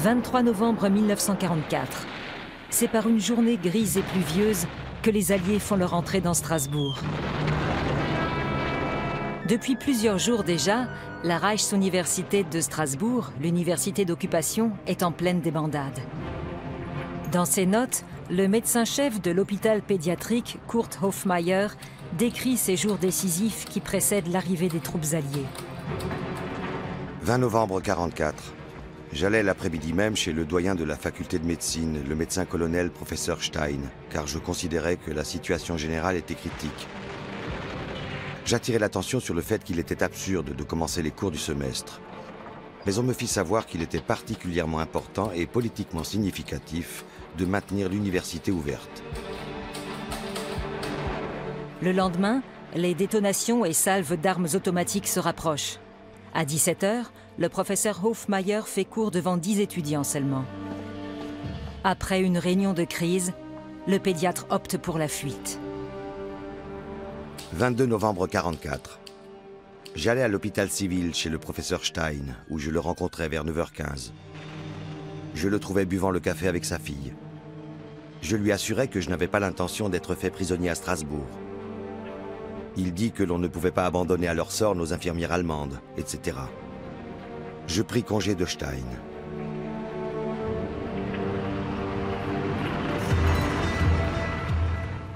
23 novembre 1944. C'est par une journée grise et pluvieuse que les Alliés font leur entrée dans Strasbourg. Depuis plusieurs jours déjà, la Reichsuniversität de Strasbourg, l'université d'occupation, est en pleine débandade. Dans ses notes, le médecin-chef de l'hôpital pédiatrique, Kurt Hofmeier, décrit ces jours décisifs qui précèdent l'arrivée des troupes alliées. 20 novembre 1944. J'allais l'après-midi même chez le doyen de la faculté de médecine, le médecin-colonel professeur Stein, car je considérais que la situation générale était critique. J'attirai l'attention sur le fait qu'il était absurde de commencer les cours du semestre. Mais on me fit savoir qu'il était particulièrement important et politiquement significatif de maintenir l'université ouverte. Le lendemain, les détonations et salves d'armes automatiques se rapprochent. À 17 h, le professeur Hofmeier fait cours devant 10 étudiants seulement. Après une réunion de crise, le pédiatre opte pour la fuite. 22 novembre 1944. J'allais à l'hôpital civil chez le professeur Stein, où je le rencontrais vers 9 h 15. Je le trouvais buvant le café avec sa fille. Je lui assurais que je n'avais pas l'intention d'être fait prisonnier à Strasbourg. Il dit que l'on ne pouvait pas abandonner à leur sort nos infirmières allemandes, etc. Je pris congé de Stein.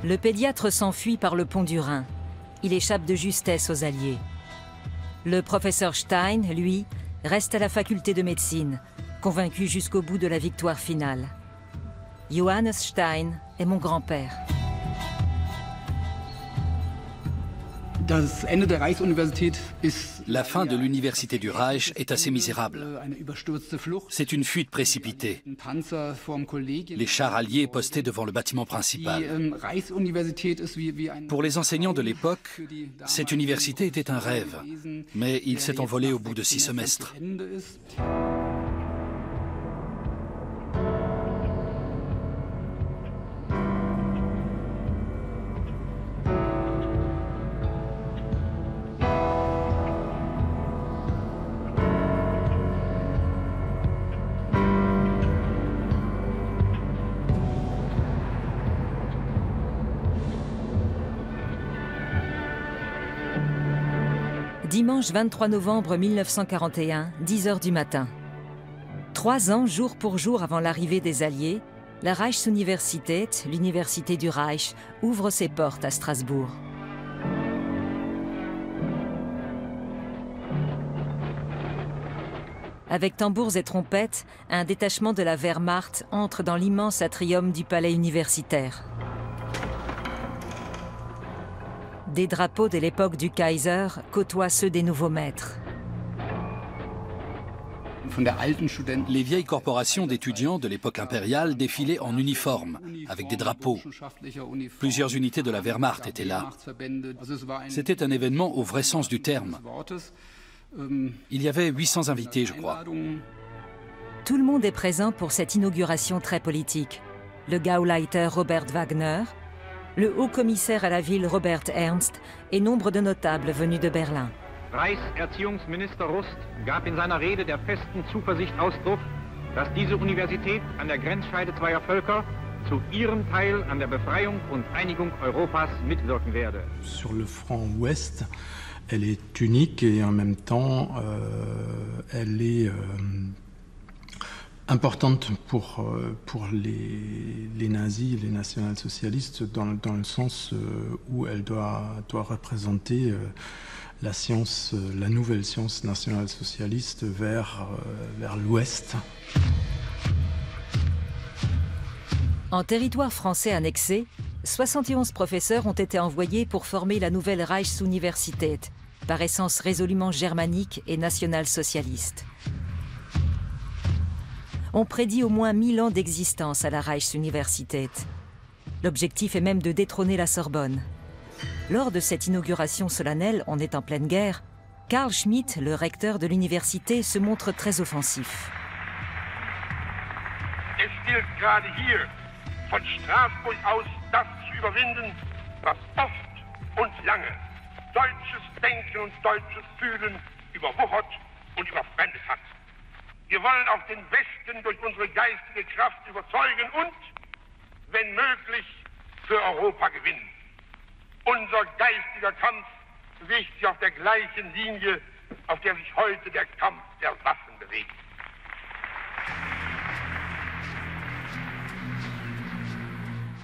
Le pédiatre s'enfuit par le pont du Rhin. Il échappe de justesse aux Alliés. Le professeur Stein, lui, reste à la faculté de médecine, convaincu jusqu'au bout de la victoire finale. Johannes Stein est mon grand-père. La fin de l'université du Reich est assez misérable. C'est une fuite précipitée. Les chars alliés postés devant le bâtiment principal. Pour les enseignants de l'époque, cette université était un rêve, mais il s'est envolé au bout de 6 semestres. Dimanche 23 novembre 1941, 10 h du matin. 3 ans, jour pour jour avant l'arrivée des Alliés, la Reichsuniversität, l'université du Reich, ouvre ses portes à Strasbourg. Avec tambours et trompettes, un détachement de la Wehrmacht entre dans l'immense atrium du palais universitaire. Des drapeaux de l'époque du Kaiser côtoient ceux des nouveaux maîtres. Les vieilles corporations d'étudiants de l'époque impériale défilaient en uniforme, avec des drapeaux. Plusieurs unités de la Wehrmacht étaient là. C'était un événement au vrai sens du terme. Il y avait 800 invités, je crois. Tout le monde est présent pour cette inauguration très politique. Le Gauleiter Robert Wagner, le haut-commissaire à la ville Robert Ernst et nombre de notables venus de Berlin. Reichserziehungsminister Rust gab in seiner Rede der festen Zuversicht Ausdruck, dass diese Universität an der Grenzscheide zweier Völker zu ihrem Teil an der Befreiung und Einigung Europas mitwirken werde. Sur le front ouest, elle est unique et en même temps, elle est importante pour les nazis, les national-socialistes, dans le sens où elle doit représenter la science, la nouvelle science national-socialiste vers l'ouest. En territoire français annexé, 71 professeurs ont été envoyés pour former la nouvelle Reichsuniversität, par essence résolument germanique et national-socialiste. On prédit au moins 1000 ans d'existence à la Reichsuniversität. L'objectif est même de détrôner la Sorbonne. Lors de cette inauguration solennelle, on est en pleine guerre, Carl Schmitt, le recteur de l'université, se montre très offensif. Es gilt gerade hier, von Straßburg aus das zu überwinden, was oft und lange deutsches Denken und deutsches Fühlen überwuchert und überfremdet hat. Wir wollen auch den Westen durch unsere geistige Kraft überzeugen und, wenn möglich, für Europa gewinnen. Unser geistiger Kampf bewegt sich auf der gleichen Linie, auf der sich heute der Kampf der Waffen bewegt.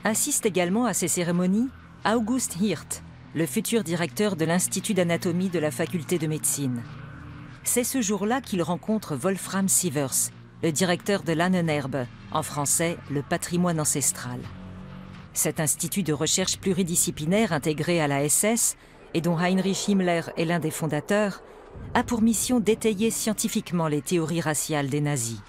Assiste également à ces cérémonies August Hirt, le futur directeur de l'Institut d'anatomie de la faculté de médecine. C'est ce jour-là qu'il rencontre Wolfram Sievers, le directeur de l'Ahnenerbe, en français le patrimoine ancestral. Cet institut de recherche pluridisciplinaire intégré à la SS, et dont Heinrich Himmler est l'un des fondateurs, a pour mission d'étayer scientifiquement les théories raciales des nazis.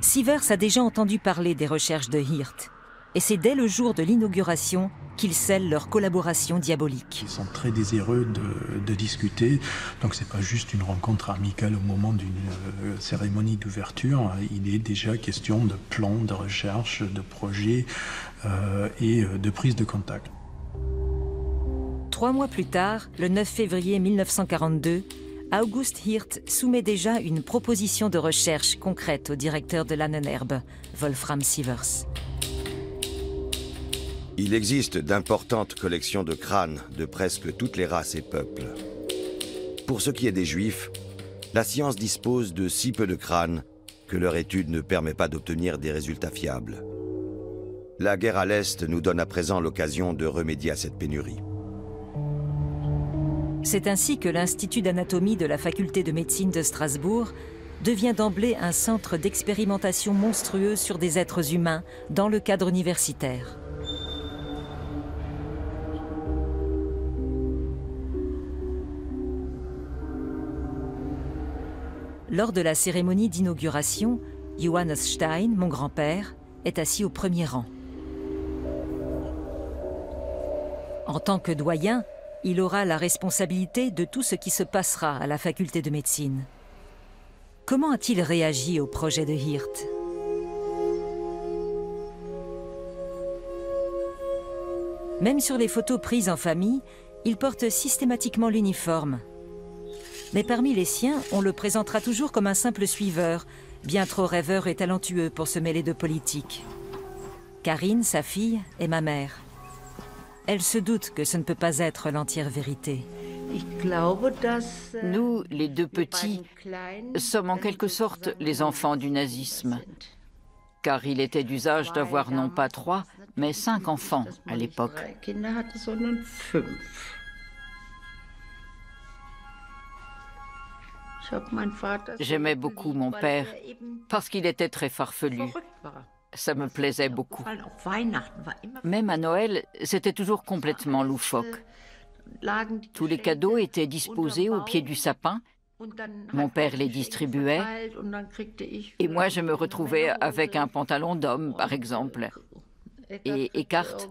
Sievers a déjà entendu parler des recherches de Hirt, et c'est dès le jour de l'inauguration qu'ils scellent leur collaboration diabolique. Ils sont très désireux de discuter, donc c'est pas juste une rencontre amicale au moment d'une cérémonie d'ouverture, il est déjà question de plans, de recherche, de projets et de prise de contact. 3 mois plus tard, le 9 février 1942, August Hirt soumet déjà une proposition de recherche concrète au directeur de l'Ahnenerbe, Wolfram Sievers. Il existe d'importantes collections de crânes de presque toutes les races et peuples. Pour ce qui est des Juifs, la science dispose de si peu de crânes que leur étude ne permet pas d'obtenir des résultats fiables. La guerre à l'Est nous donne à présent l'occasion de remédier à cette pénurie. C'est ainsi que l'Institut d'anatomie de la faculté de médecine de Strasbourg devient d'emblée un centre d'expérimentation monstrueux sur des êtres humains dans le cadre universitaire. Lors de la cérémonie d'inauguration, Johannes Stein, mon grand-père, est assis au premier rang. En tant que doyen, il aura la responsabilité de tout ce qui se passera à la faculté de médecine. Comment a-t-il réagi au projet de Hirt? Même sur les photos prises en famille, il porte systématiquement l'uniforme. Mais parmi les siens, on le présentera toujours comme un simple suiveur, bien trop rêveur et talentueux pour se mêler de politique. Karine, sa fille, est ma mère. Elle se doute que ce ne peut pas être l'entière vérité. Nous, les deux petits, sommes en quelque sorte les enfants du nazisme. Car il était d'usage d'avoir non pas 3, mais 5 enfants à l'époque. J'aimais beaucoup mon père, parce qu'il était très farfelu. Ça me plaisait beaucoup. Même à Noël, c'était toujours complètement loufoque. Tous les cadeaux étaient disposés au pied du sapin. Mon père les distribuait. Et moi, je me retrouvais avec un pantalon d'homme, par exemple. Et Eckhart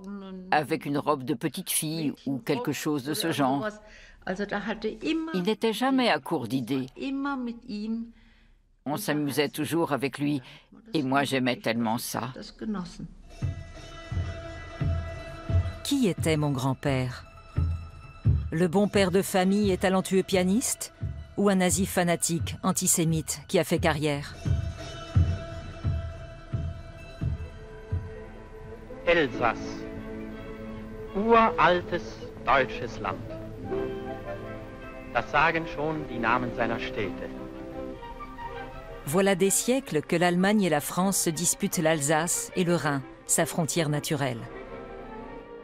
avec une robe de petite fille ou quelque chose de ce genre. Il n'était jamais à court d'idées. On s'amusait toujours avec lui, et moi j'aimais tellement ça. Qui était mon grand-père? Le bon père de famille et talentueux pianiste? Ou un nazi fanatique, antisémite, qui a fait carrière? Elsass, uraltes deutsches Land. Das sagen schon die Namen seiner Städte. Voilà des siècles que l'Allemagne et la France se disputent l'Alsace et le Rhin, sa frontière naturelle.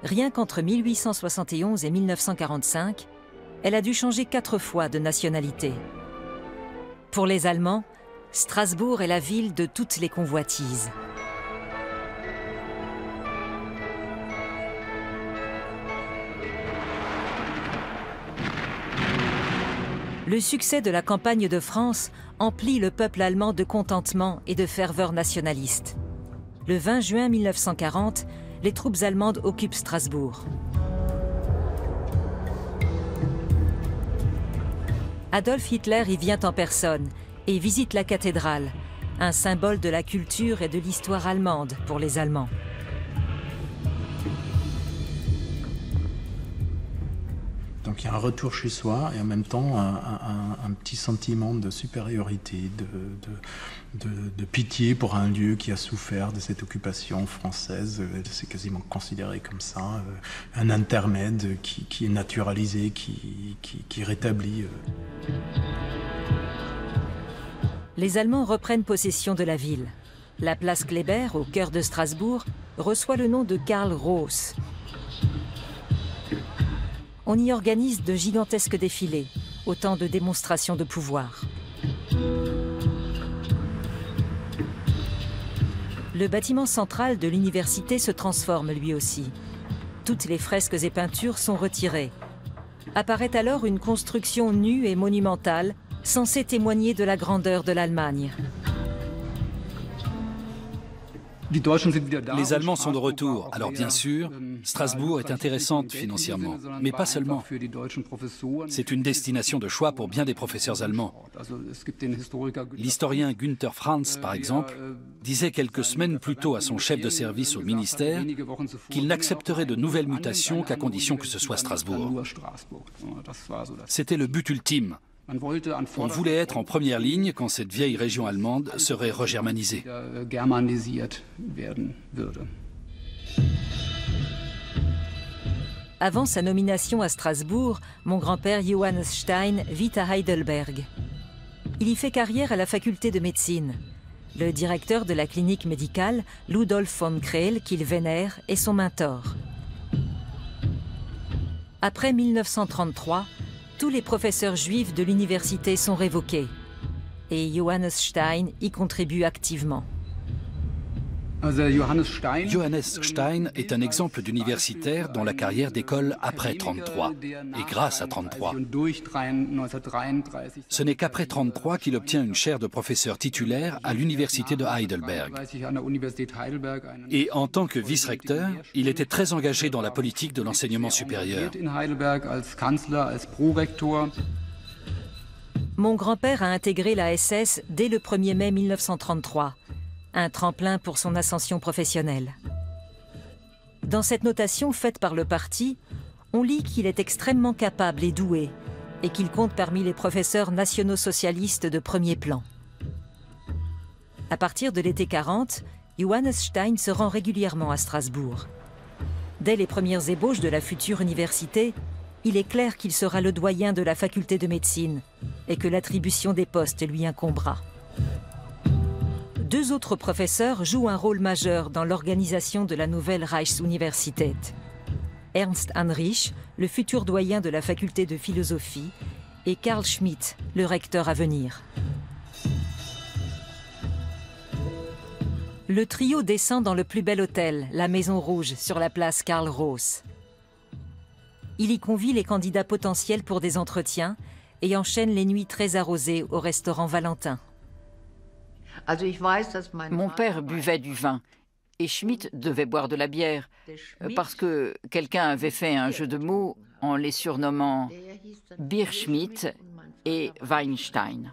Rien qu'entre 1871 et 1945, elle a dû changer 4 fois de nationalité. Pour les Allemands, Strasbourg est la ville de toutes les convoitises. Le succès de la campagne de France emplit le peuple allemand de contentement et de ferveur nationaliste. Le 20 juin 1940, les troupes allemandes occupent Strasbourg. Adolf Hitler y vient en personne et visite la cathédrale, un symbole de la culture et de l'histoire allemande pour les Allemands. Donc il y a un retour chez soi et en même temps un petit sentiment de supériorité, de pitié pour un lieu qui a souffert de cette occupation française. C'est quasiment considéré comme ça, un intermède qui est naturalisé, qui rétablit. Les Allemands reprennent possession de la ville. La place Kléber, au cœur de Strasbourg, reçoit le nom de Karl Roos. On y organise de gigantesques défilés, autant de démonstrations de pouvoir. Le bâtiment central de l'université se transforme lui aussi. Toutes les fresques et peintures sont retirées. Apparaît alors une construction nue et monumentale, censée témoigner de la grandeur de l'Allemagne. Les Allemands sont de retour, alors bien sûr, Strasbourg est intéressante financièrement, mais pas seulement. C'est une destination de choix pour bien des professeurs allemands. L'historien Günther Franz, par exemple, disait quelques semaines plus tôt à son chef de service au ministère qu'il n'accepterait de nouvelles mutations qu'à condition que ce soit Strasbourg. C'était le but ultime. On voulait être en première ligne quand cette vieille région allemande serait regermanisée. Avant sa nomination à Strasbourg, mon grand-père Johannes Stein vit à Heidelberg. Il y fait carrière à la faculté de médecine. Le directeur de la clinique médicale, Ludolf von Krehl, qu'il vénère, est son mentor. Après 1933, tous les professeurs juifs de l'université sont révoqués. Et Johannes Stein y contribue activement. Johannes Stein est un exemple d'universitaire dont la carrière décolle après 1933, et grâce à 1933. Ce n'est qu'après 1933 qu'il obtient une chaire de professeur titulaire à l'université de Heidelberg. Et en tant que vice-recteur, il était très engagé dans la politique de l'enseignement supérieur. Mon grand-père a intégré la SS dès le 1er mai 1933. Un tremplin pour son ascension professionnelle. Dans cette notation faite par le parti, on lit qu'il est extrêmement capable et doué, et qu'il compte parmi les professeurs nationaux-socialistes de premier plan. À partir de l'été 40, Johannes Stein se rend régulièrement à Strasbourg. Dès les premières ébauches de la future université, il est clair qu'il sera le doyen de la faculté de médecine, et que l'attribution des postes lui incombera. Deux autres professeurs jouent un rôle majeur dans l'organisation de la nouvelle Reichsuniversität. Ernst Heinrich, le futur doyen de la faculté de philosophie, et Karl Schmidt, le recteur à venir. Le trio descend dans le plus bel hôtel, la Maison Rouge, sur la place Karl Roos. Il y convie les candidats potentiels pour des entretiens et enchaîne les nuits très arrosées au restaurant Valentin. Mon père buvait du vin et Schmidt devait boire de la bière parce que quelqu'un avait fait un jeu de mots en les surnommant Bierschmidt et Weinstein.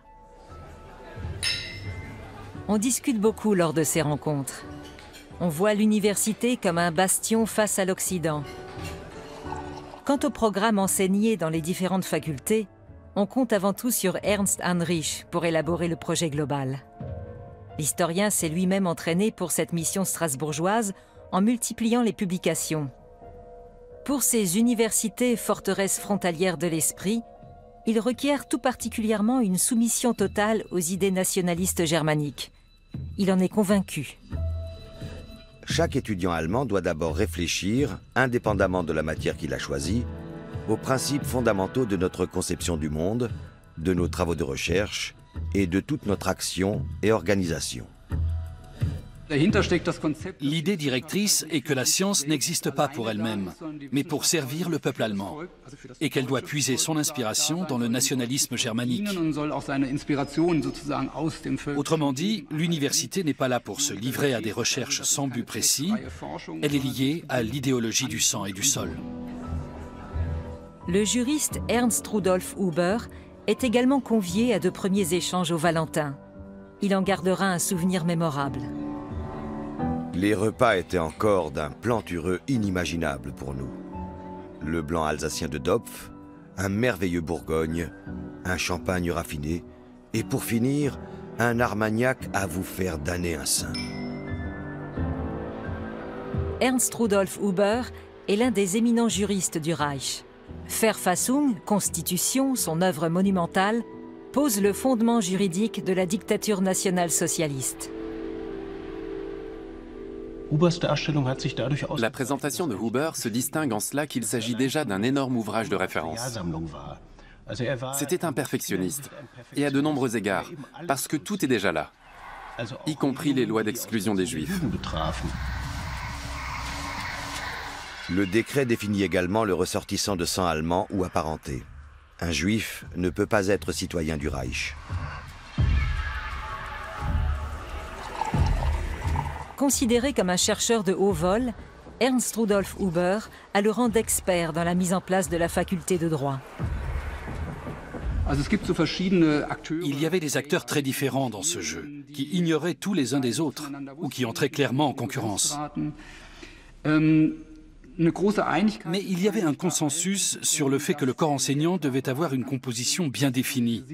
On discute beaucoup lors de ces rencontres. On voit l'université comme un bastion face à l'Occident. Quant au programme enseigné dans les différentes facultés, on compte avant tout sur Ernst Heinrich pour élaborer le projet global. L'historien s'est lui-même entraîné pour cette mission strasbourgeoise en multipliant les publications. Pour ces universités forteresses frontalières de l'esprit, il requiert tout particulièrement une soumission totale aux idées nationalistes germaniques. Il en est convaincu. Chaque étudiant allemand doit d'abord réfléchir, indépendamment de la matière qu'il a choisie, aux principes fondamentaux de notre conception du monde, de nos travaux de recherche et de toute notre action et organisation. L'idée directrice est que la science n'existe pas pour elle-même, mais pour servir le peuple allemand, et qu'elle doit puiser son inspiration dans le nationalisme germanique. Autrement dit, l'université n'est pas là pour se livrer à des recherches sans but précis, elle est liée à l'idéologie du sang et du sol. Le juriste Ernst Rudolf Huber est également convié à de premiers échanges au Valentin. Il en gardera un souvenir mémorable. Les repas étaient encore d'un plantureux inimaginable pour nous. Le blanc alsacien de Dopf, un merveilleux Bourgogne, un champagne raffiné, et pour finir, un Armagnac à vous faire damner un sein. Ernst Rudolf Huber est l'un des éminents juristes du Reich. Verfassung, Constitution, son œuvre monumentale, pose le fondement juridique de la dictature nationale socialiste. La présentation de Huber se distingue en cela qu'il s'agit déjà d'un énorme ouvrage de référence. C'était un perfectionniste, et à de nombreux égards, parce que tout est déjà là, y compris les lois d'exclusion des Juifs. Le décret définit également le ressortissant de sang allemand ou apparenté. Un Juif ne peut pas être citoyen du Reich. Considéré comme un chercheur de haut vol, Ernst Rudolf Huber a le rang d'expert dans la mise en place de la faculté de droit. Il y avait des acteurs très différents dans ce jeu, qui ignoraient tous les uns des autres, ou qui entraient clairement en concurrence. Mais il y avait un consensus sur le fait que le corps enseignant devait avoir une composition bien définie.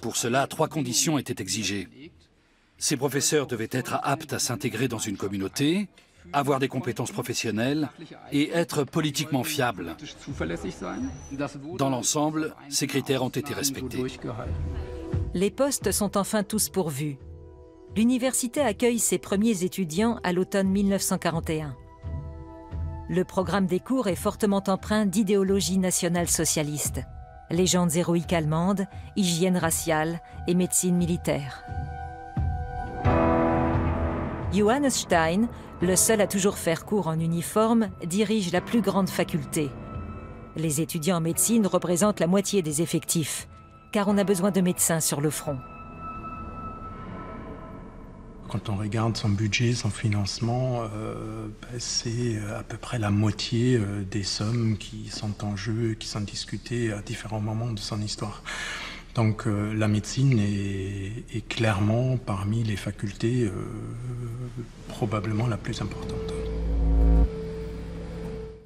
Pour cela, 3 conditions étaient exigées. Ces professeurs devaient être aptes à s'intégrer dans une communauté, avoir des compétences professionnelles et être politiquement fiables. Dans l'ensemble, ces critères ont été respectés. Les postes sont enfin tous pourvus. L'université accueille ses premiers étudiants à l'automne 1941. Le programme des cours est fortement empreint d'idéologie nationale-socialiste, légendes héroïques allemandes, hygiène raciale et médecine militaire. Johannes Stein, le seul à toujours faire cours en uniforme, dirige la plus grande faculté. Les étudiants en médecine représentent la moitié des effectifs, car on a besoin de médecins sur le front. Quand on regarde son budget, son financement, c'est à peu près la moitié des sommes qui sont en jeu, qui sont discutées à différents moments de son histoire. Donc la médecine est clairement parmi les facultés probablement la plus importante.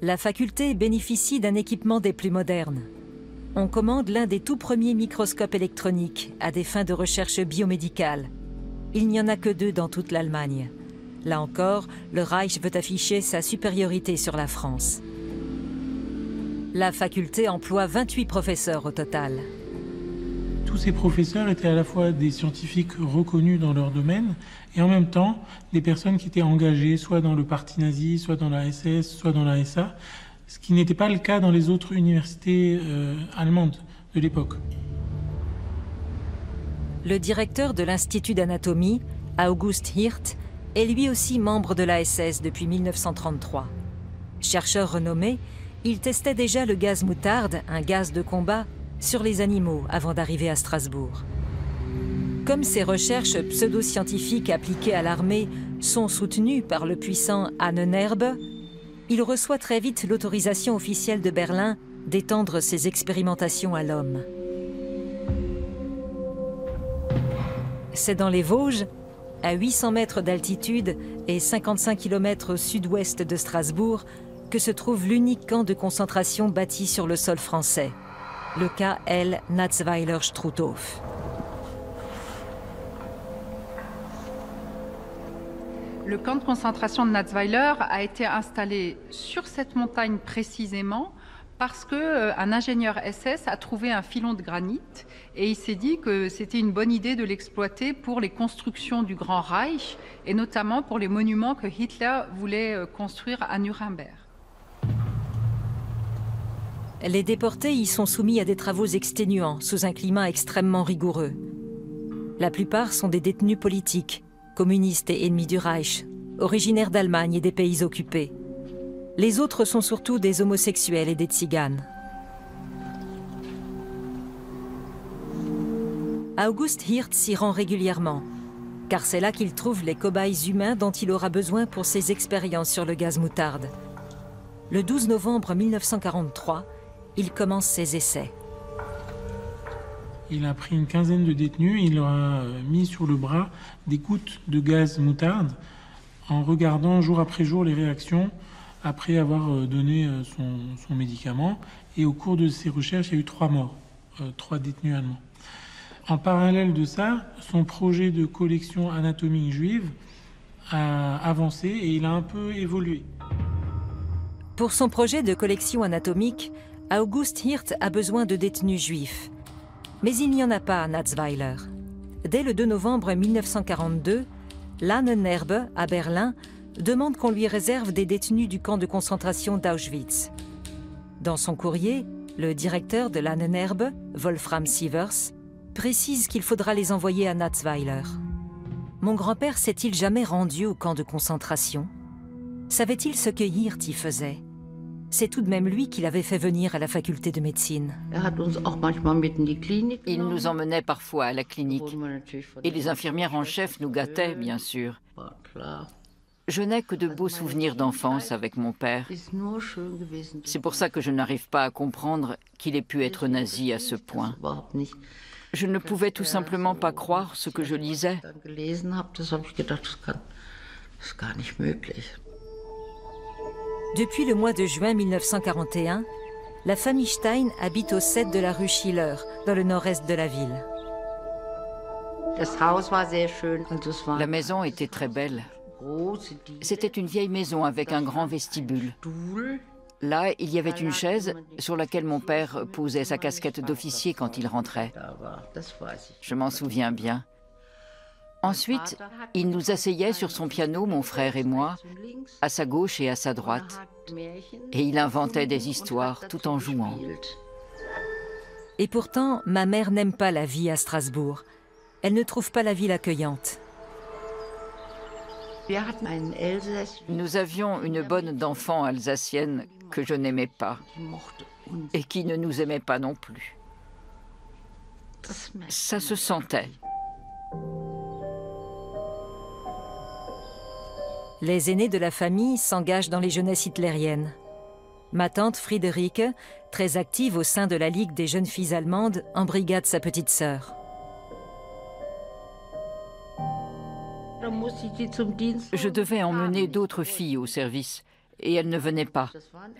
La faculté bénéficie d'un équipement des plus modernes. On commande l'un des tout premiers microscopes électroniques à des fins de recherche biomédicale. Il n'y en a que 2 dans toute l'Allemagne. Là encore, le Reich veut afficher sa supériorité sur la France. La faculté emploie 28 professeurs au total. Tous ces professeurs étaient à la fois des scientifiques reconnus dans leur domaine et en même temps des personnes qui étaient engagées soit dans le parti nazi, soit dans la SS, soit dans la SA, ce qui n'était pas le cas dans les autres universités allemandes de l'époque. Le directeur de l'Institut d'anatomie, August Hirt, est lui aussi membre de la SS depuis 1933. Chercheur renommé, il testait déjà le gaz moutarde, un gaz de combat, sur les animaux avant d'arriver à Strasbourg. Comme ses recherches pseudo-scientifiques appliquées à l'armée sont soutenues par le puissant Ahnenerbe, il reçoit très vite l'autorisation officielle de Berlin d'étendre ses expérimentations à l'homme. C'est dans les Vosges, à 800 mètres d'altitude et 55 km au sud-ouest de Strasbourg, que se trouve l'unique camp de concentration bâti sur le sol français, le KL Natzweiler-Struthof. Le camp de concentration de Natzweiler a été installé sur cette montagne précisément parce qu'un ingénieur SS a trouvé un filon de granit et il s'est dit que c'était une bonne idée de l'exploiter pour les constructions du Grand Reich et notamment pour les monuments que Hitler voulait construire à Nuremberg. Les déportés y sont soumis à des travaux exténuants sous un climat extrêmement rigoureux. La plupart sont des détenus politiques, communistes et ennemis du Reich, originaires d'Allemagne et des pays occupés. Les autres sont surtout des homosexuels et des tziganes. August Hirt s'y rend régulièrement, car c'est là qu'il trouve les cobayes humains dont il aura besoin pour ses expériences sur le gaz moutarde. Le 12 novembre 1943, il commence ses essais. Il a pris une quinzaine de détenus et il leur a mis sur le bras des gouttes de gaz moutarde en regardant jour après jour les réactions après avoir donné son médicament. Et au cours de ces recherches, il y a eu 3 morts, 3 détenus allemands. En parallèle de ça, son projet de collection anatomique juive a avancé et il a un peu évolué. Pour son projet de collection anatomique, August Hirt a besoin de détenus juifs. Mais il n'y en a pas à Natzweiler. Dès le 2 novembre 1942, Lahnenerbe, à Berlin, demande qu'on lui réserve des détenus du camp de concentration d'Auschwitz. Dans son courrier, le directeur de Lahnenerbe, Wolfram Sievers, précise qu'il faudra les envoyer à Natzweiler. Mon grand-père s'est-il jamais rendu au camp de concentration? Savait-il ce que Hirt y faisait? C'est tout de même lui qui l'avait fait venir à la faculté de médecine. Il nous emmenait parfois à la clinique. Et les infirmières en chef nous gâtaient, bien sûr. Je n'ai que de beaux souvenirs d'enfance avec mon père. C'est pour ça que je n'arrive pas à comprendre qu'il ait pu être nazi à ce point. Je ne pouvais tout simplement pas croire ce que je lisais. Depuis le mois de juin 1941, la famille Stein habite au 7 de la rue Schiller, dans le nord-est de la ville. La maison était très belle. C'était une vieille maison avec un grand vestibule. Là, il y avait une chaise sur laquelle mon père posait sa casquette d'officier quand il rentrait. Je m'en souviens bien. Ensuite, il nous asseyait sur son piano, mon frère et moi, à sa gauche et à sa droite. Et il inventait des histoires tout en jouant. Et pourtant, ma mère n'aime pas la vie à Strasbourg. Elle ne trouve pas la ville accueillante. Nous avions une bonne d'enfant alsacienne que je n'aimais pas et qui ne nous aimait pas non plus. Ça se sentait. Les aînés de la famille s'engagent dans les jeunesses hitlériennes. Ma tante Friederike, très active au sein de la Ligue des jeunes filles allemandes, embrigade sa petite sœur. Je devais emmener d'autres filles au service, et elles ne venaient pas.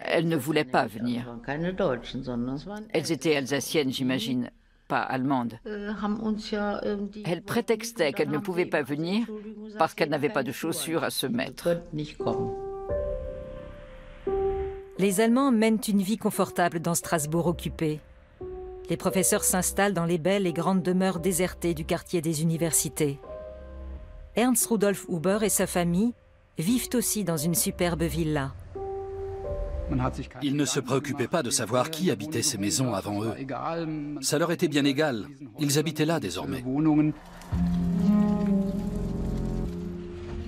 Elles ne voulaient pas venir. Elles étaient alsaciennes, j'imagine, pas allemandes. Elles prétextaient qu'elles ne pouvaient pas venir parce qu'elles n'avaient pas de chaussures à se mettre. Les Allemands mènent une vie confortable dans Strasbourg occupé. Les professeurs s'installent dans les belles et grandes demeures désertées du quartier des universités. Ernst Rudolf Huber et sa famille vivent aussi dans une superbe villa. Ils ne se préoccupaient pas de savoir qui habitait ces maisons avant eux. Ça leur était bien égal. Ils habitaient là désormais.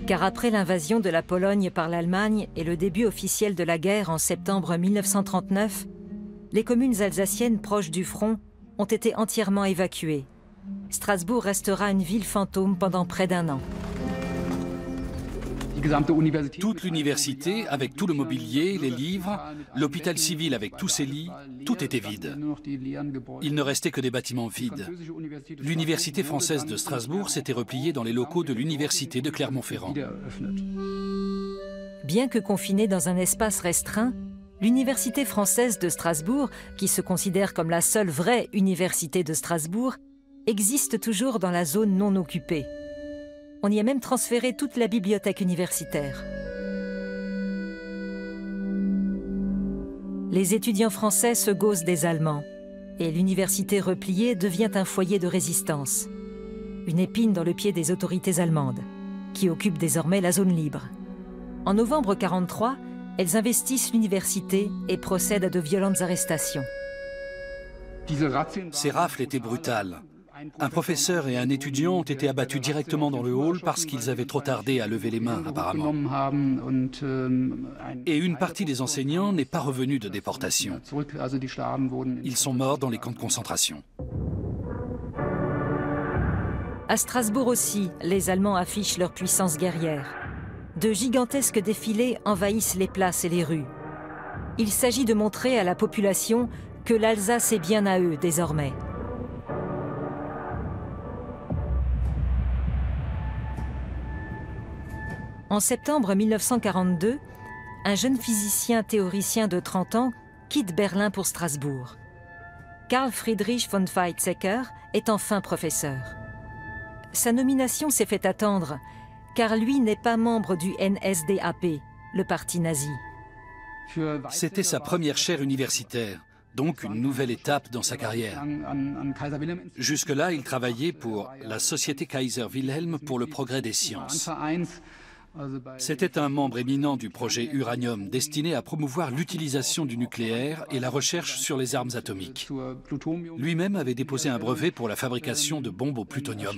Car après l'invasion de la Pologne par l'Allemagne et le début officiel de la guerre en septembre 1939, les communes alsaciennes proches du front ont été entièrement évacuées. Strasbourg restera une ville fantôme pendant près d'1 an. Toute l'université, avec tout le mobilier, les livres, l'hôpital civil avec tous ses lits, tout était vide. Il ne restait que des bâtiments vides. L'université française de Strasbourg s'était repliée dans les locaux de l'université de Clermont-Ferrand. Bien que confinée dans un espace restreint, l'université française de Strasbourg, qui se considère comme la seule vraie université de Strasbourg, existe toujours dans la zone non occupée. On y a même transféré toute la bibliothèque universitaire. Les étudiants français se gaussent des Allemands et l'université repliée devient un foyer de résistance. Une épine dans le pied des autorités allemandes, qui occupent désormais la zone libre. En novembre 1943, elles investissent l'université et procèdent à de violentes arrestations. Ces rafles étaient brutales. Un professeur et un étudiant ont été abattus directement dans le hall parce qu'ils avaient trop tardé à lever les mains, apparemment. Et une partie des enseignants n'est pas revenue de déportation. Ils sont morts dans les camps de concentration. À Strasbourg aussi, les Allemands affichent leur puissance guerrière. De gigantesques défilés envahissent les places et les rues. Il s'agit de montrer à la population que l'Alsace est bien à eux désormais. En septembre 1942, un jeune physicien théoricien de 30 ans quitte Berlin pour Strasbourg. Karl Friedrich von Weizsäcker est enfin professeur. Sa nomination s'est fait attendre, car lui n'est pas membre du NSDAP, le parti nazi. C'était sa première chaire universitaire, donc une nouvelle étape dans sa carrière. Jusque-là, il travaillait pour la Société Kaiser Wilhelm pour le progrès des sciences. C'était un membre éminent du projet Uranium, destiné à promouvoir l'utilisation du nucléaire et la recherche sur les armes atomiques. Lui-même avait déposé un brevet pour la fabrication de bombes au plutonium.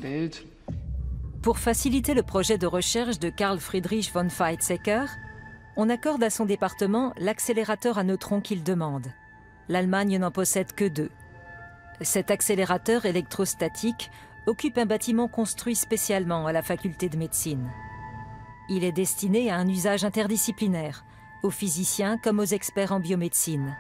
Pour faciliter le projet de recherche de Karl Friedrich von Weizsäcker, on accorde à son département l'accélérateur à neutrons qu'il demande. L'Allemagne n'en possède que 2. Cet accélérateur électrostatique occupe un bâtiment construit spécialement à la faculté de médecine. Il est destiné à un usage interdisciplinaire, aux physiciens comme aux experts en biomédecine.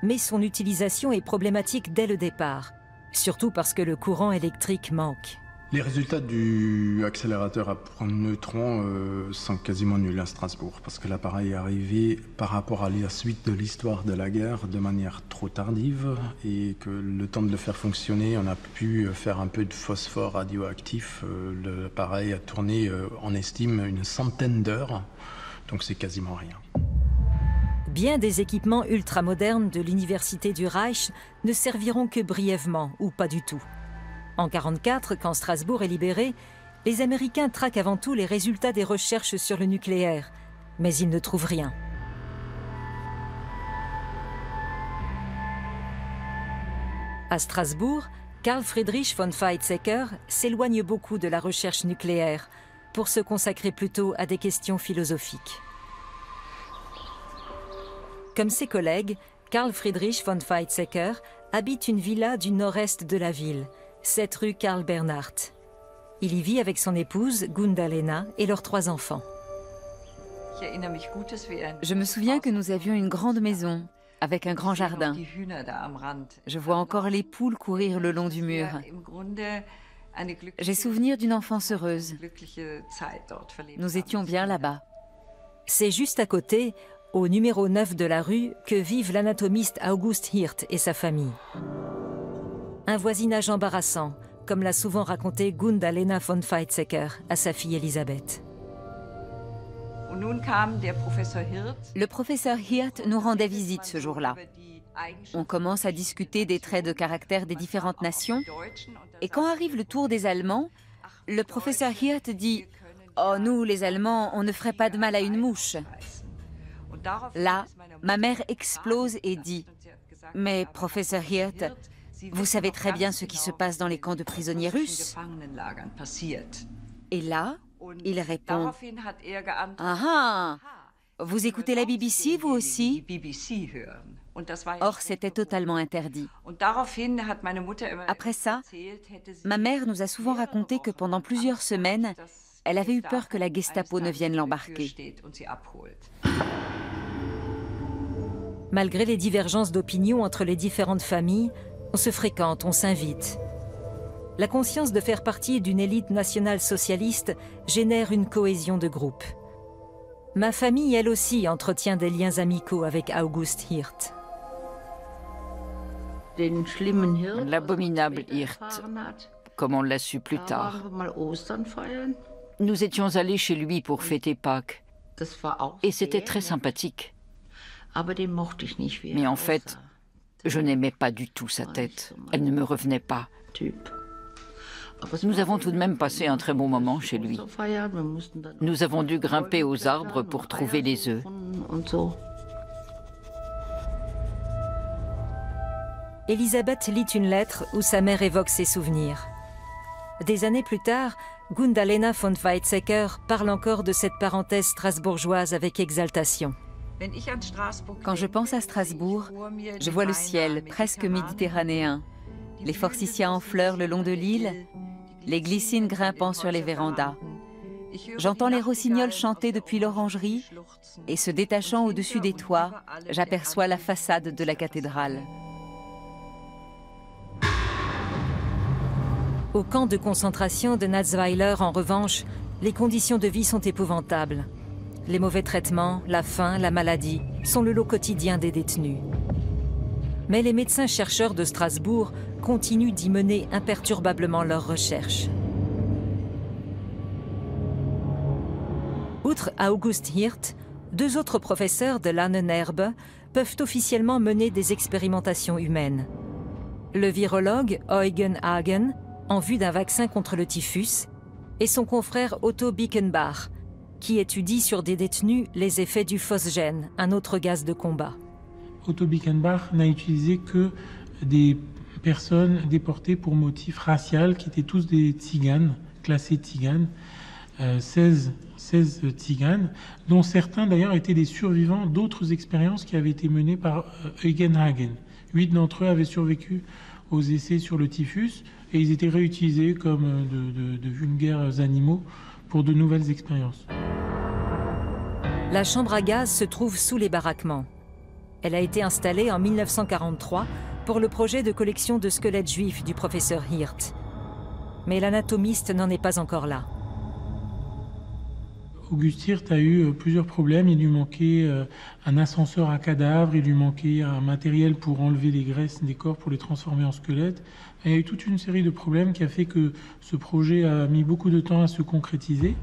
Mais son utilisation est problématique dès le départ, surtout parce que le courant électrique manque. Les résultats du accélérateur à neutrons sont quasiment nuls à Strasbourg, parce que l'appareil est arrivé par rapport à la suite de l'histoire de la guerre de manière trop tardive, et que le temps de le faire fonctionner, on a pu faire un peu de phosphore radioactif. L'appareil a tourné, on estime, une centaine d'heures, donc c'est quasiment rien. Bien des équipements ultramodernes de l'Université du Reich ne serviront que brièvement, ou pas du tout. En 1944, quand Strasbourg est libéré, les Américains traquent avant tout les résultats des recherches sur le nucléaire, mais ils ne trouvent rien. À Strasbourg, Karl Friedrich von Weizsäcker s'éloigne beaucoup de la recherche nucléaire pour se consacrer plutôt à des questions philosophiques. Comme ses collègues, Karl Friedrich von Weizsäcker habite une villa du nord-est de la ville, 7 rue Karl Bernhardt. Il y vit avec son épouse, Gunda Lena, et leurs 3 enfants. Je me souviens que nous avions une grande maison, avec un grand jardin. Je vois encore les poules courir le long du mur. J'ai souvenir d'une enfance heureuse. Nous étions bien là-bas. C'est juste à côté, au numéro 9 de la rue, que vivent l'anatomiste August Hirt et sa famille. Un voisinage embarrassant, comme l'a souvent raconté Gunda Lena von Weizsäcker à sa fille Elisabeth. Le professeur Hirt nous rendait visite ce jour-là. On commence à discuter des traits de caractère des différentes nations, et quand arrive le tour des Allemands, le professeur Hirt dit « Oh, nous, les Allemands, on ne ferait pas de mal à une mouche ». Là, ma mère explose et dit « Mais, professeur Hirt, vous savez très bien ce qui se passe dans les camps de prisonniers russes. » Et là, il répond « Ah, vous écoutez la BBC, vous aussi ?» Or, c'était totalement interdit. Après ça, ma mère nous a souvent raconté que pendant plusieurs semaines, elle avait eu peur que la Gestapo ne vienne l'embarquer. Malgré les divergences d'opinion entre les différentes familles, on se fréquente, on s'invite. La conscience de faire partie d'une élite nationale socialiste génère une cohésion de groupe. Ma famille, elle aussi, entretient des liens amicaux avec August Hirt. L'abominable Hirt, comme on l'a su plus tard. Nous étions allés chez lui pour fêter Pâques, et c'était très sympathique. Mais en fait, je n'aimais pas du tout sa tête. Elle ne me revenait pas. Nous avons tout de même passé un très bon moment chez lui. Nous avons dû grimper aux arbres pour trouver les œufs. Elisabeth lit une lettre où sa mère évoque ses souvenirs. Des années plus tard, Gunda Lena von Weizsäcker parle encore de cette parenthèse strasbourgeoise avec exaltation. Quand je pense à Strasbourg, je vois le ciel presque méditerranéen, les forsythias en fleurs le long de l'île, les glycines grimpant sur les vérandas. J'entends les rossignols chanter depuis l'orangerie et se détachant au-dessus des toits, j'aperçois la façade de la cathédrale. Au camp de concentration de Natzweiler, en revanche, les conditions de vie sont épouvantables. les mauvais traitements, la faim, la maladie sont le lot quotidien des détenus. Mais les médecins-chercheurs de Strasbourg continuent d'y mener imperturbablement leurs recherches. Outre August Hirt, 2 autres professeurs de l'Ahnenerbe peuvent officiellement mener des expérimentations humaines. Le virologue Eugen Hagen, en vue d'un vaccin contre le typhus, et son confrère Otto Bickenbach, qui étudie sur des détenus les effets du phosgène, un autre gaz de combat. Otto Bickenbach n'a utilisé que des personnes déportées pour motif racial, qui étaient tous des tziganes, classés tziganes, 16 tziganes, dont certains d'ailleurs étaient des survivants d'autres expériences qui avaient été menées par Eugen Hagen. 8 d'entre eux avaient survécu aux essais sur le typhus et ils étaient réutilisés comme de vulgaires animaux pour de nouvelles expériences. La chambre à gaz se trouve sous les baraquements. Elle a été installée en 1943 pour le projet de collection de squelettes juifs du professeur Hirt. Mais l'anatomiste n'en est pas encore là. August Hirt a eu plusieurs problèmes. Il lui manquait un ascenseur à cadavres, il lui manquait un matériel pour enlever les graisses des corps pour les transformer en squelettes. Et il y a eu toute une série de problèmes qui a fait que ce projet a mis beaucoup de temps à se concrétiser.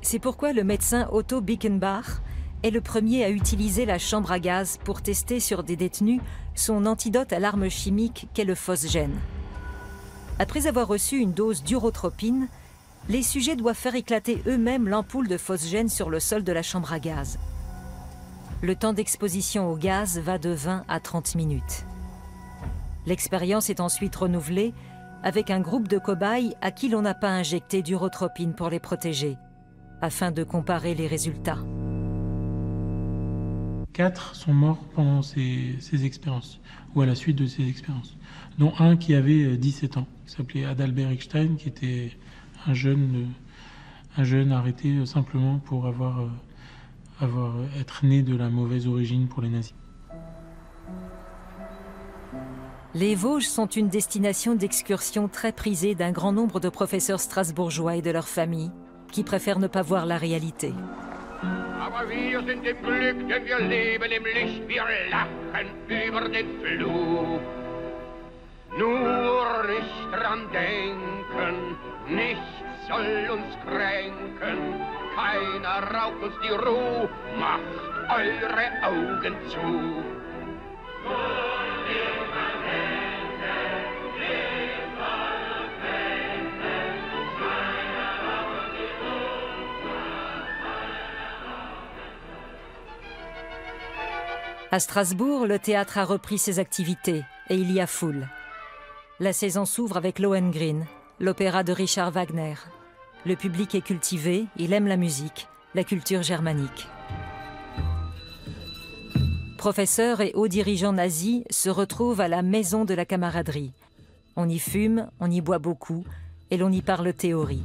C'est pourquoi le médecin Otto Bickenbach est le premier à utiliser la chambre à gaz pour tester sur des détenus son antidote à l'arme chimique qu'est le phosgène. Après avoir reçu une dose d'urotropine, les sujets doivent faire éclater eux-mêmes l'ampoule de phosgène sur le sol de la chambre à gaz. Le temps d'exposition au gaz va de 20 à 30 minutes. L'expérience est ensuite renouvelée avec un groupe de cobayes à qui l'on n'a pas injecté d'urotropine pour les protéger, afin de comparer les résultats. 4 sont morts pendant ces expériences, ou à la suite de ces expériences, dont un qui avait 17 ans, qui s'appelait Adalbert Eckstein, qui était un jeune arrêté simplement pour être né de la mauvaise origine pour les nazis. Les Vosges sont une destination d'excursion très prisée d'un grand nombre de professeurs strasbourgeois et de leurs familles, qui préfèrent ne pas voir la réalité. Aber wir sind im Glück, denn wir leben im Licht, wir lachen über den Fluch. Nur nicht dran denken, nichts soll uns kränken, keiner raubt uns die Ruhe, macht eure Augen zu. À Strasbourg, le théâtre a repris ses activités et il y a foule. La saison s'ouvre avec Lohengrin, l'opéra de Richard Wagner. Le public est cultivé, il aime la musique, la culture germanique. Professeurs et hauts dirigeants nazis se retrouvent à la maison de la camaraderie. On y fume, on y boit beaucoup et l'on y parle théorie.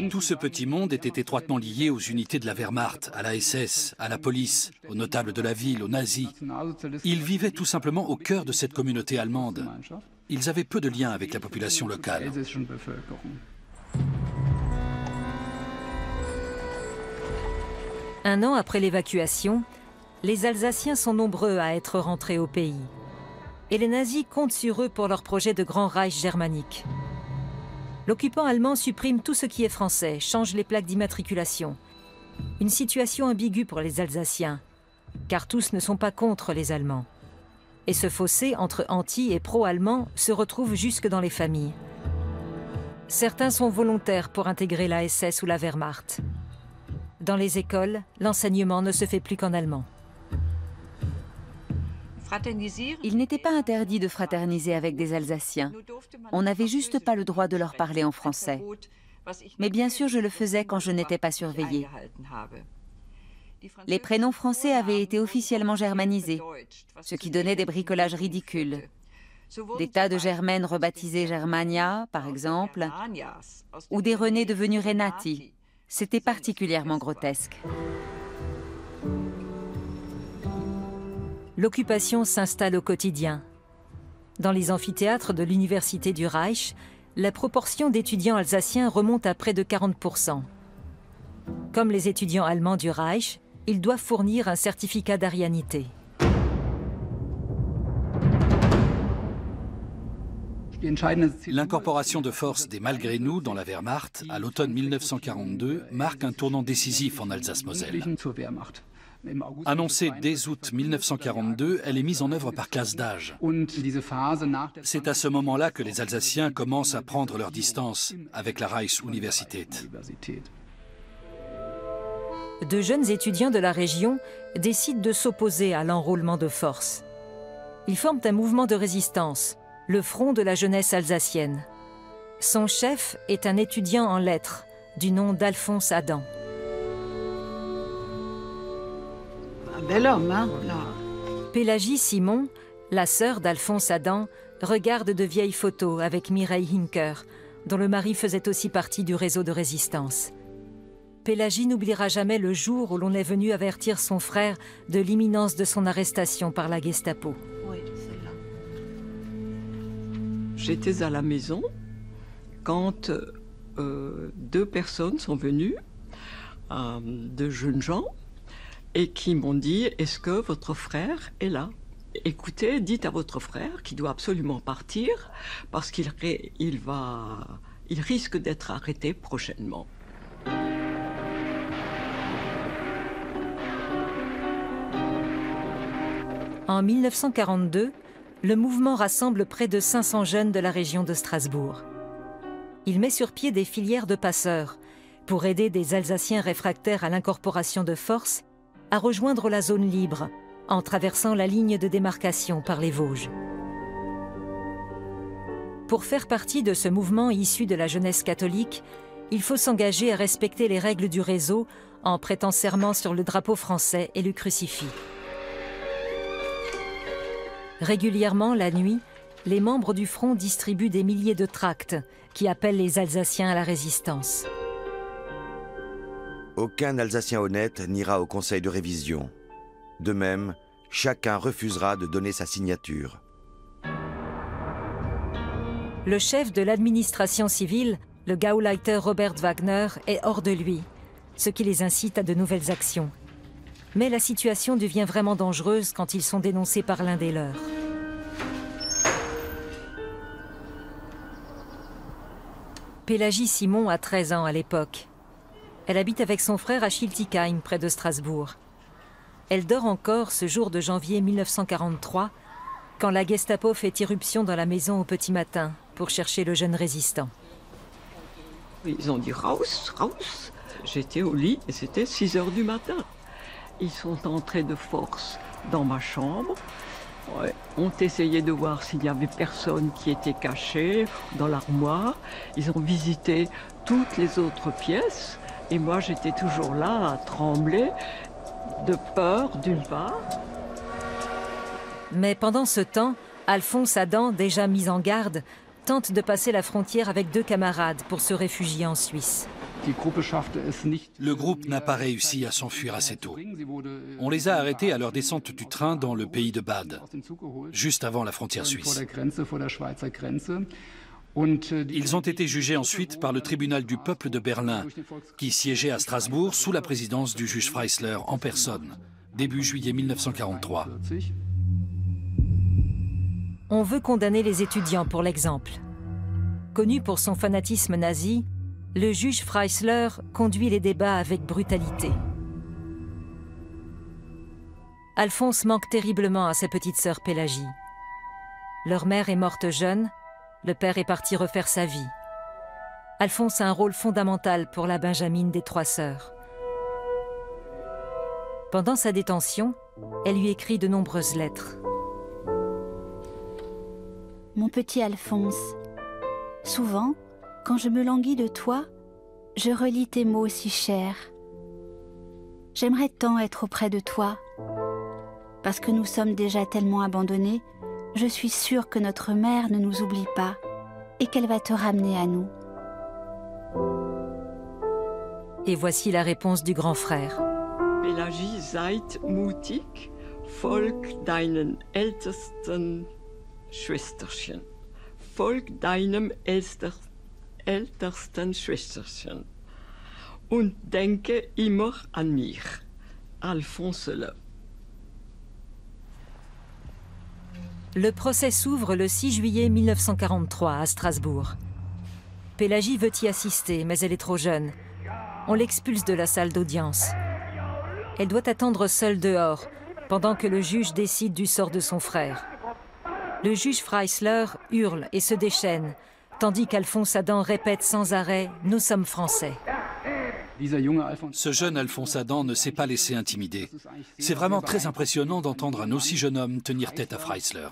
Tout ce petit monde était étroitement lié aux unités de la Wehrmacht, à la SS, à la police, aux notables de la ville, aux nazis. Ils vivaient tout simplement au cœur de cette communauté allemande. Ils avaient peu de liens avec la population locale. Un an après l'évacuation, les Alsaciens sont nombreux à être rentrés au pays. Et les nazis comptent sur eux pour leur projet de grand Reich germanique. L'occupant allemand supprime tout ce qui est français, change les plaques d'immatriculation. Une situation ambiguë pour les Alsaciens, car tous ne sont pas contre les Allemands. Et ce fossé entre anti- et pro-allemands se retrouve jusque dans les familles. Certains sont volontaires pour intégrer la SS ou la Wehrmacht. Dans les écoles, l'enseignement ne se fait plus qu'en allemand. Il n'était pas interdit de fraterniser avec des Alsaciens. On n'avait juste pas le droit de leur parler en français. Mais bien sûr, je le faisais quand je n'étais pas surveillée. Les prénoms français avaient été officiellement germanisés, ce qui donnait des bricolages ridicules. Des tas de Germaines rebaptisées Germania, par exemple, ou des René devenus Renati. C'était particulièrement grotesque. L'occupation s'installe au quotidien. Dans les amphithéâtres de l'Université du Reich, la proportion d'étudiants alsaciens remonte à près de 40%. Comme les étudiants allemands du Reich, ils doivent fournir un certificat d'arianité. L'incorporation de force des malgré nous dans la Wehrmacht à l'automne 1942 marque un tournant décisif en Alsace-Moselle. Annoncée dès août 1942, elle est mise en œuvre par classe d'âge. C'est à ce moment-là que les Alsaciens commencent à prendre leur distance avec la Reichsuniversität. De jeunes étudiants de la région décident de s'opposer à l'enrôlement de force. Ils forment un mouvement de résistance, le Front de la jeunesse alsacienne. Son chef est un étudiant en lettres, du nom d'Alphonse Adam. Un bel homme, hein, là. Pélagie Simon, la sœur d'Alphonse Adam, regarde de vieilles photos avec Mireille Hinker, dont le mari faisait aussi partie du réseau de résistance. Pélagie n'oubliera jamais le jour où l'on est venu avertir son frère de l'imminence de son arrestation par la Gestapo. Oui, c'est là. J'étais à la maison quand deux personnes sont venues, deux jeunes gens, et qui m'ont dit « Est-ce que votre frère est là ? Écoutez, dites à votre frère qu'il doit absolument partir parce qu'il risque d'être arrêté prochainement. » En 1942, le mouvement rassemble près de 500 jeunes de la région de Strasbourg. Il met sur pied des filières de passeurs pour aider des Alsaciens réfractaires à l'incorporation de force à rejoindre la zone libre en traversant la ligne de démarcation par les Vosges. Pour faire partie de ce mouvement issu de la jeunesse catholique, il faut s'engager à respecter les règles du réseau en prêtant serment sur le drapeau français et le crucifix. Régulièrement, la nuit, les membres du front distribuent des milliers de tracts qui appellent les Alsaciens à la résistance. Aucun Alsacien honnête n'ira au conseil de révision. De même, chacun refusera de donner sa signature. Le chef de l'administration civile, le Gauleiter Robert Wagner, est hors de lui, ce qui les incite à de nouvelles actions. Mais la situation devient vraiment dangereuse quand ils sont dénoncés par l'un des leurs. Pélagie Simon a 13 ans à l'époque. Elle habite avec son frère à Schiltigheim, près de Strasbourg. Elle dort encore ce jour de janvier 1943, quand la Gestapo fait irruption dans la maison au petit matin pour chercher le jeune résistant. Ils ont dit « Raus, raus !» J'étais au lit et c'était 6 heures du matin. Ils sont entrés de force dans ma chambre, ont essayé de voir s'il y avait personne qui était caché dans l'armoire. Ils ont visité toutes les autres pièces et moi j'étais toujours là à trembler de peur d'une part. Mais pendant ce temps, Alphonse Adam, déjà mis en garde, tente de passer la frontière avec 2 camarades pour se réfugier en Suisse. Le groupe n'a pas réussi à s'enfuir assez tôt. On les a arrêtés à leur descente du train dans le pays de Bade, juste avant la frontière suisse. Ils ont été jugés ensuite par le tribunal du peuple de Berlin, qui siégeait à Strasbourg sous la présidence du juge Freisler en personne, début juillet 1943. On veut condamner les étudiants pour l'exemple. Connu pour son fanatisme nazi, le juge Freisler conduit les débats avec brutalité. Alphonse manque terriblement à sa petite sœur Pélagie. Leur mère est morte jeune, le père est parti refaire sa vie. Alphonse a un rôle fondamental pour la benjamine des 3 sœurs. Pendant sa détention, elle lui écrit de nombreuses lettres. Mon petit Alphonse, souvent, quand je me languis de toi, je relis tes mots si chers. J'aimerais tant être auprès de toi. Parce que nous sommes déjà tellement abandonnés, je suis sûre que notre mère ne nous oublie pas et qu'elle va te ramener à nous. Et voici la réponse du grand frère. Pélagie, seid mutig, folg deinen ältesten Schwesterchen. folg deinem ältesten Schwesterchen und denke immer an mich. Alphonse Le. Le procès s'ouvre le 6 juillet 1943 à Strasbourg. Pélagie veut y assister, mais elle est trop jeune. On l'expulse de la salle d'audience. Elle doit attendre seule dehors, pendant que le juge décide du sort de son frère. Le juge Freisler hurle et se déchaîne, tandis qu'Alphonse Adam répète sans arrêt « Nous sommes Français ». Ce jeune Alphonse Adam ne s'est pas laissé intimider. C'est vraiment très impressionnant d'entendre un aussi jeune homme tenir tête à Freisler.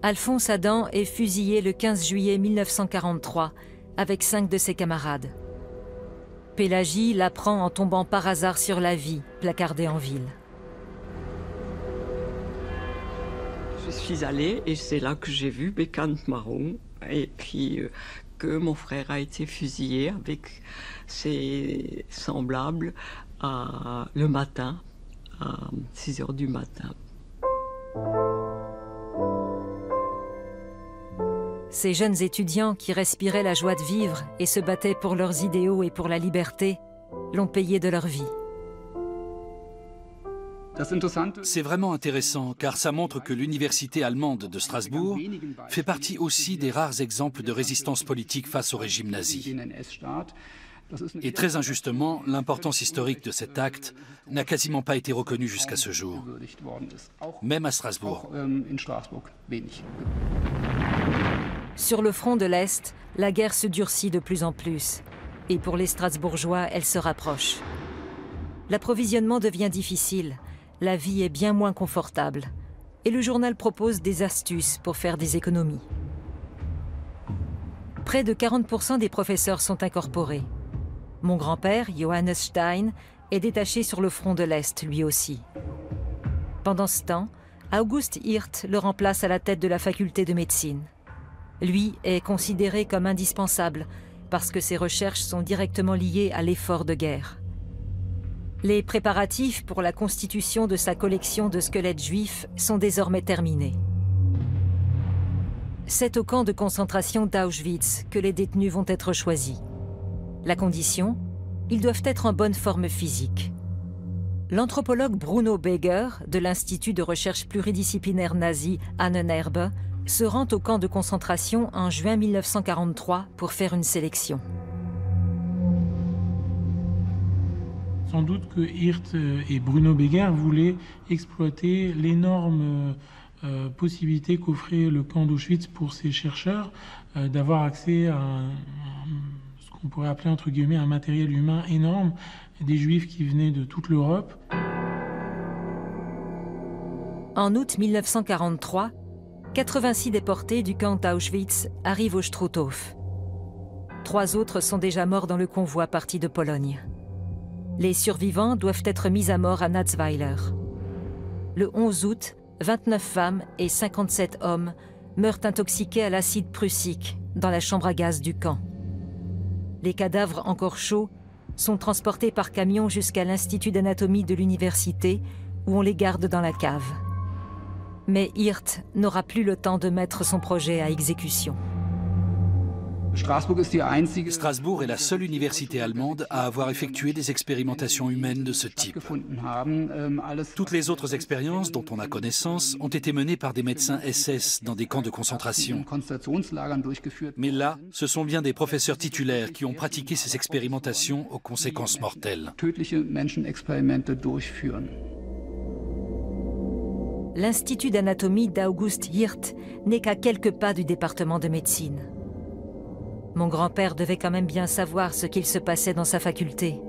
Alphonse Adam est fusillé le 15 juillet 1943 avec 5 de ses camarades. Pélagie l'apprend en tombant par hasard sur la vie, placardée en ville. Je suis allée et c'est là que j'ai vu Bekant Marron et puis que mon frère a été fusillé avec ses semblables le matin, à 6 h du matin. Ces jeunes étudiants qui respiraient la joie de vivre et se battaient pour leurs idéaux et pour la liberté l'ont payé de leur vie. C'est vraiment intéressant car ça montre que l'université allemande de Strasbourg fait partie aussi des rares exemples de résistance politique face au régime nazi. Et très injustement, l'importance historique de cet acte n'a quasiment pas été reconnue jusqu'à ce jour, même à Strasbourg. Sur le front de l'Est, la guerre se durcit de plus en plus. Et pour les Strasbourgeois, elle se rapproche. L'approvisionnement devient difficile, la vie est bien moins confortable. Et le journal propose des astuces pour faire des économies. Près de 40% des professeurs sont incorporés. Mon grand-père, Johannes Stein, est détaché sur le front de l'Est, lui aussi. Pendant ce temps, August Hirt le remplace à la tête de la faculté de médecine. Lui est considéré comme indispensable parce que ses recherches sont directement liées à l'effort de guerre. Les préparatifs pour la constitution de sa collection de squelettes juifs sont désormais terminés. C'est au camp de concentration d'Auschwitz que les détenus vont être choisis. La condition, ils doivent être en bonne forme physique. L'anthropologue Bruno Beger de l'Institut de recherche pluridisciplinaire nazi Ahnenerbe se rend au camp de concentration en juin 1943 pour faire une sélection. Sans doute que Hirt et Bruno Beger voulaient exploiter l'énorme possibilité qu'offrait le camp d'Auschwitz pour ces chercheurs d'avoir accès à ce qu'on pourrait appeler entre guillemets un matériel humain énorme, des juifs qui venaient de toute l'Europe. En août 1943, 86 déportés du camp d'Auschwitz arrivent au Struthof. 3 autres sont déjà morts dans le convoi parti de Pologne. Les survivants doivent être mis à mort à Natzweiler. Le 11 août, 29 femmes et 57 hommes meurent intoxiqués à l'acide prussique dans la chambre à gaz du camp. Les cadavres encore chauds sont transportés par camion jusqu'à l'Institut d'anatomie de l'université où on les garde dans la cave. Mais Hirt n'aura plus le temps de mettre son projet à exécution. Strasbourg est la seule université allemande à avoir effectué des expérimentations humaines de ce type. Toutes les autres expériences dont on a connaissance ont été menées par des médecins SS dans des camps de concentration. Mais là, ce sont bien des professeurs titulaires qui ont pratiqué ces expérimentations aux conséquences mortelles. L'Institut d'anatomie d'August Hirt n'est qu'à quelques pas du département de médecine. Mon grand-père devait quand même bien savoir ce qu'il se passait dans sa faculté.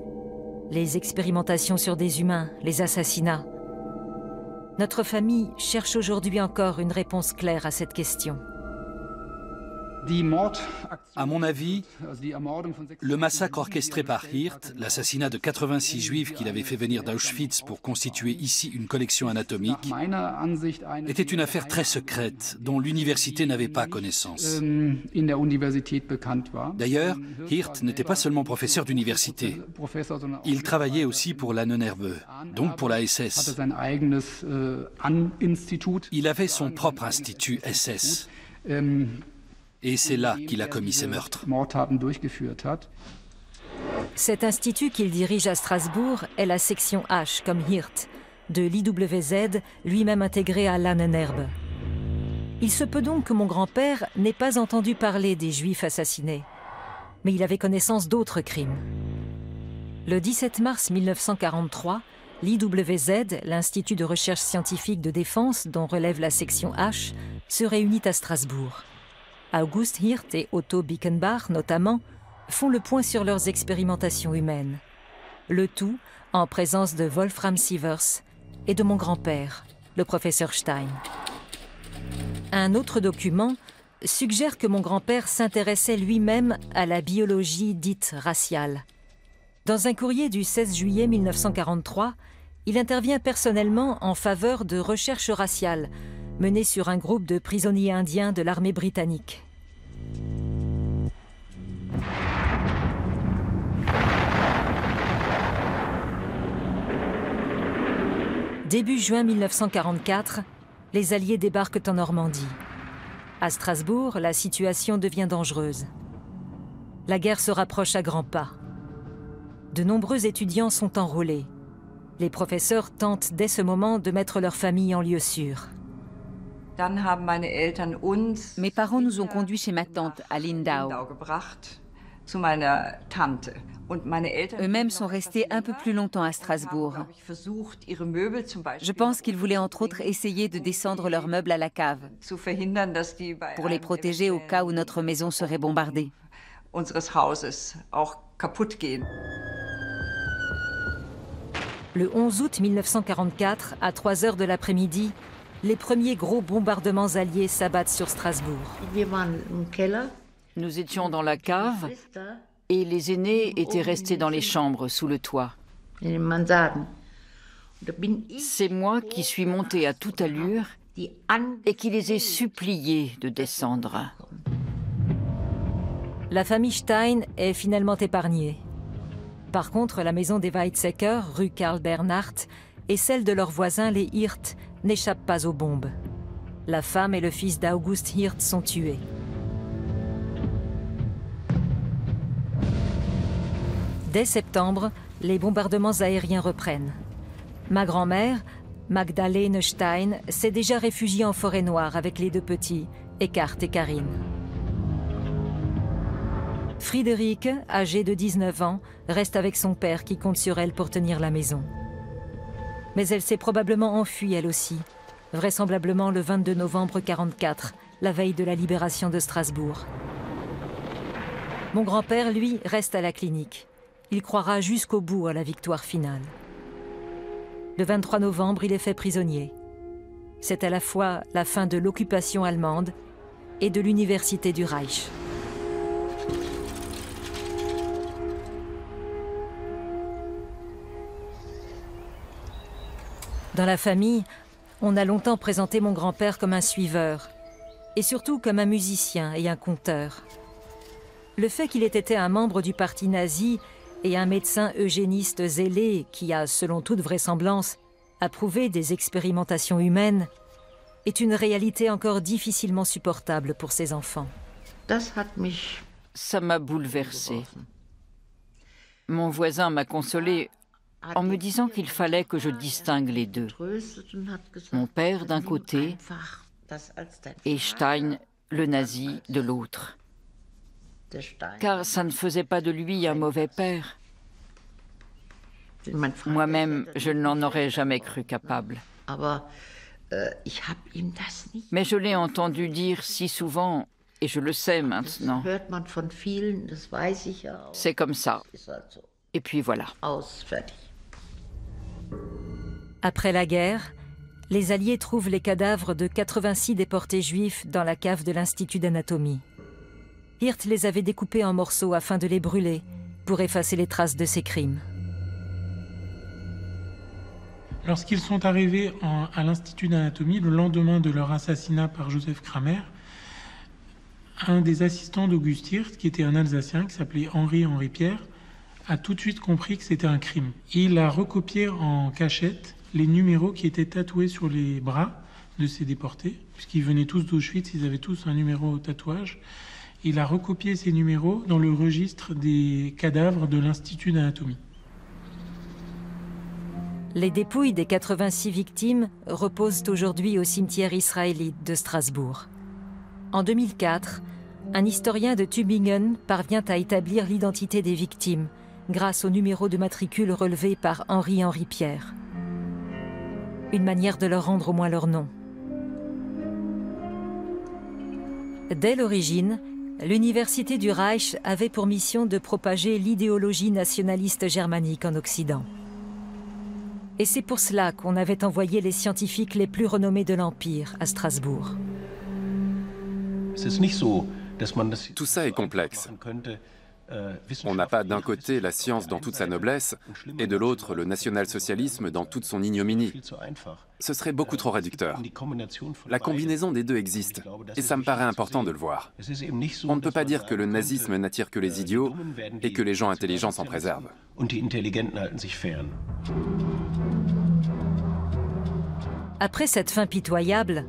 Les expérimentations sur des humains, les assassinats. Notre famille cherche aujourd'hui encore une réponse claire à cette question. À mon avis, le massacre orchestré par Hirt, l'assassinat de 86 juifs qu'il avait fait venir d'Auschwitz pour constituer ici une collection anatomique, était une affaire très secrète dont l'université n'avait pas connaissance. D'ailleurs, Hirt n'était pas seulement professeur d'université. Il travaillait aussi pour l'Ahnenerbe, donc pour la SS. Il avait son propre institut SS. Et c'est là qu'il a commis ses meurtres. Cet institut qu'il dirige à Strasbourg est la section H, comme Hirt, de l'IWZ, lui-même intégré à l'Ahnenerbe. Il se peut donc que mon grand-père n'ait pas entendu parler des Juifs assassinés, mais il avait connaissance d'autres crimes. Le 17 mars 1943, l'IWZ, l'Institut de recherche scientifique de défense dont relève la section H, se réunit à Strasbourg. August Hirt et Otto Bickenbach, notamment, font le point sur leurs expérimentations humaines. Le tout en présence de Wolfram Sievers et de mon grand-père, le professeur Stein. Un autre document suggère que mon grand-père s'intéressait lui-même à la biologie dite raciale. Dans un courrier du 16 juillet 1943, il intervient personnellement en faveur de recherches raciales menées sur un groupe de prisonniers indiens de l'armée britannique. Début juin 1944, les Alliés débarquent en Normandie. À Strasbourg, la situation devient dangereuse. La guerre se rapproche à grands pas. De nombreux étudiants sont enrôlés. Les professeurs tentent dès ce moment de mettre leur famille en lieu sûr. Mes parents nous ont conduits chez ma tante à Lindau. Eux-mêmes sont restés un peu plus longtemps à Strasbourg. Je pense qu'ils voulaient entre autres essayer de descendre leurs meubles à la cave pour les protéger au cas où notre maison serait bombardée. Le 11 août 1944, à 3 h de l'après-midi, les premiers gros bombardements alliés s'abattent sur Strasbourg. Nous étions dans la cave et les aînés étaient restés dans les chambres sous le toit. C'est moi qui suis montée à toute allure et qui les ai suppliés de descendre. La famille Stein est finalement épargnée. Par contre, la maison des Weizsäcker, rue Karl Bernhardt, et celle de leurs voisins, les Hirt, n'échappent pas aux bombes. La femme et le fils d'August Hirt sont tués. Dès septembre, les bombardements aériens reprennent. Ma grand-mère, Magdalene Stein, s'est déjà réfugiée en forêt noire avec les deux petits, Eckhart et Karine. Friederike, âgée de 19 ans, reste avec son père qui compte sur elle pour tenir la maison. Mais elle s'est probablement enfuie elle aussi, vraisemblablement le 22 novembre 1944, la veille de la libération de Strasbourg. Mon grand-père, lui, reste à la clinique. Il croira jusqu'au bout à la victoire finale. Le 23 novembre, il est fait prisonnier. C'est à la fois la fin de l'occupation allemande et de l'université du Reich. Dans la famille, on a longtemps présenté mon grand-père comme un suiveur, et surtout comme un musicien et un conteur. Le fait qu'il ait été un membre du parti nazi et un médecin eugéniste zélé qui a, selon toute vraisemblance, approuvé des expérimentations humaines, est une réalité encore difficilement supportable pour ses enfants. Ça m'a bouleversée. Mon voisin m'a consolée en me disant qu'il fallait que je distingue les deux. Mon père d'un côté et Stein, le nazi, de l'autre. Car ça ne faisait pas de lui un mauvais père. Moi-même, je n'en aurais jamais cru capable. Mais je l'ai entendu dire si souvent, et je le sais maintenant. C'est comme ça. Et puis voilà. Après la guerre, les Alliés trouvent les cadavres de 86 déportés juifs dans la cave de l'Institut d'anatomie. Hirt les avait découpés en morceaux afin de les brûler, pour effacer les traces de ses crimes. Lorsqu'ils sont arrivés à l'Institut d'anatomie, le lendemain de leur assassinat par Joseph Kramer, un des assistants d'Auguste Hirt, qui était un Alsacien, qui s'appelait Henri Pierre, a tout de suite compris que c'était un crime. Il a recopié en cachette les numéros qui étaient tatoués sur les bras de ces déportés, puisqu'ils venaient tous d'Auschwitz, ils avaient tous un numéro au tatouage. Il a recopié ces numéros dans le registre des cadavres de l'Institut d'anatomie. Les dépouilles des 86 victimes reposent aujourd'hui au cimetière israélite de Strasbourg. En 2004, un historien de Tübingen parvient à établir l'identité des victimes grâce au numéro de matricule relevé par Henri Pierre. Une manière de leur rendre au moins leur nom. Dès l'origine, l'Université du Reich avait pour mission de propager l'idéologie nationaliste germanique en Occident. Et c'est pour cela qu'on avait envoyé les scientifiques les plus renommés de l'Empire à Strasbourg. Tout ça est complexe. On n'a pas d'un côté la science dans toute sa noblesse et de l'autre le national-socialisme dans toute son ignominie. Ce serait beaucoup trop réducteur. La combinaison des deux existe et ça me paraît important de le voir. On ne peut pas dire que le nazisme n'attire que les idiots et que les gens intelligents s'en préservent. Après cette fin pitoyable,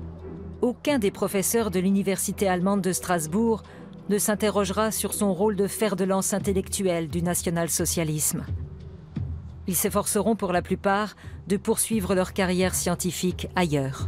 aucun des professeurs de l'université allemande de Strasbourg ne s'interrogera sur son rôle de fer de lance intellectuel du national-socialisme. Ils s'efforceront pour la plupart de poursuivre leur carrière scientifique ailleurs.